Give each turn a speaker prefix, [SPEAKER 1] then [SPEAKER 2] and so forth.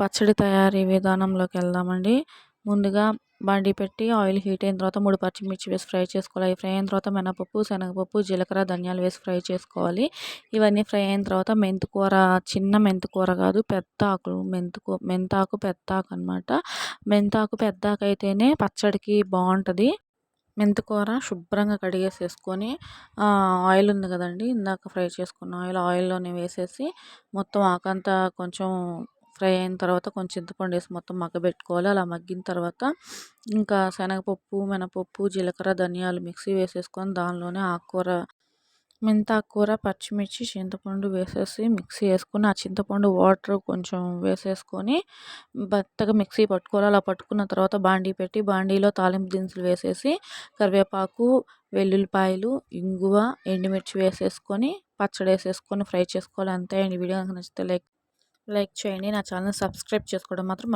[SPEAKER 1] పచ్చడి తయారీ విధానంలోకి వెళ్దామండి. ముందుగా బండి పెట్టి ఆయిల్ హీట్ అయిన తర్వాత 3 పచ్చిమిర్చి వేసి ఫ్రై చేసుకోవాలి. అవి ఫ్రై అయిన తర్వాత మినపప్పు, శనగపప్పు, జీలకర్ర, ధనియాలు వేసి ఫ్రై చేసుకోవాలి. ఇవన్నీ ఫ్రై అయిన తర్వాత మెంతికూర, చిన్న మెంతికూర కాదు పెద్ద ఆకు మెంతాకు పెద్ద ఆకు అనమాట. మెంతాకు పెద్ద ఆకు అయితేనే పచ్చడికి బాగుంటుంది. మెంతికూర శుభ్రంగా కడిగేసేసుకొని ఆయిల్ ఉంది కదండి, ఇందాక ఫ్రై చేసుకున్న ఆయిల్లోనే వేసేసి మొత్తం ఆకంతా కొంచెం ఫ్రై అయిన తర్వాత కొంచెం చింతపండు వేసి మొత్తం మగ్గబెట్టుకోవాలి. అలా మగ్గిన తర్వాత ఇంకా శనగపప్పు, మినపప్పు, జీలకర్ర, ధనియాలు మిక్సీ వేసేసుకొని దానిలోనే మెంతాకూర, పచ్చిమిర్చి, చింతపండు వేసేసి మిక్సీ వేసుకొని ఆ చింతపండు వాటర్ కొంచెం వేసేసుకొని మెత్తగా మిక్సీ పట్టుకోవాలి. అలా పట్టుకున్న తర్వాత బాండీ పెట్టి బాండీలో తాలింపు దినుసులు వేసేసి కరివేపాకు, వెల్లుల్లిపాయలు, ఇంగువ, ఎండుమిర్చి వేసేసుకొని పచ్చడి వేసేసుకొని ఫ్రై చేసుకోవాలి. అంతే అండి. వీడియో కనుక నచ్చితే లైక్ చేయండి. నా ఛానల్ సబ్స్క్రైబ్ చేసుకోవడం మాత్రం